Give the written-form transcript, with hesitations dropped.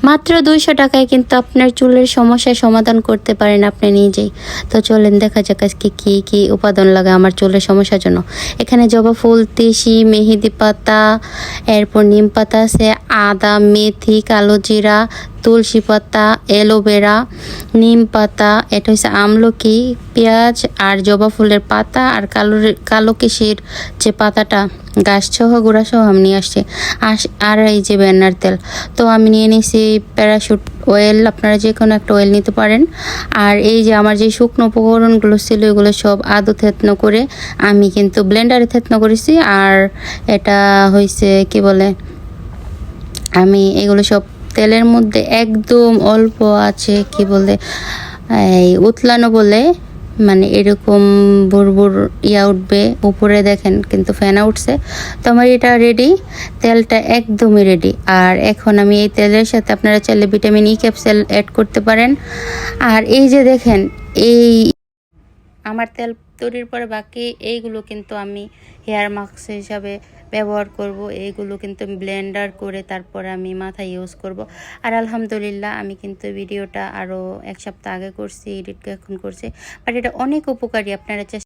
মাত্র 200 টাকায় কিন্তু আপনার চুলের সমস্যার সমাধান করতে পারেন আপনি নিজেই। তো চলেন দেখা যাক আজকে কী কী উপাদান লাগে আমার চুলের সমস্যার জন্য। এখানে জবা ফুল, তিসি, মেহেদি পাতা, এরপর নিম পাতা আছে, আদা, মেথি, কালো জিরা, তুলসী পাতা, অ্যালোভেরা, নিম পাতা, এটা হচ্ছে আমলকি, পেঁয়াজ আর জবা ফুলের পাতা আর কালো কিশির যে পাতাটা গাছ সহ গুঁড়া সহ আমি নিয়ে আসছি। আর এই যে বেন্নার তেল। তো আমি নিয়ে নিয়েছি প্যারাশুট অয়েল, আপনারা যে কোনো একটা অয়েল নিতে পারেন। আর এই যে আমার যে শুকনো উপকরণগুলো ছিল এগুলো সব আদু থেতনো করে আমি কিন্তু ব্লেন্ডারে থেতনো করেছি। আর এটা হয়েছে কি বলে, আমি এগুলো সব তেলের মধ্যে একদম অল্প আছে কি বলে এই উতলানো বলে, মানে এরকম বুড়বুর উঠবে উপরে, দেখেন কিন্তু ফেনা উঠছে। তো আমার এটা রেডি, তেলটা একদমই রেডি। আর এখন আমি এই তেলের সাথে আপনারা চাইলে ভিটামিন ই ক্যাপসুল অ্যাড করতে পারেন। আর এই যে দেখেন, এই আমার তেল তৈরির পরে বাকি এইগুলো কিন্তু আমি হেয়ার মাস্ক হিসাবে ব্যবহার করব। এইগুলো কিন্তু ব্লেন্ডার করে তারপরে আমি মাথায় ইউজ করব। আর আলহামদুলিল্লাহ আমি কিন্তু ভিডিওটা আরও 1 সপ্তাহ আগে করছি, এডিট এখন করছি, বাট এটা অনেক উপকারী, আপনারা চেষ্টা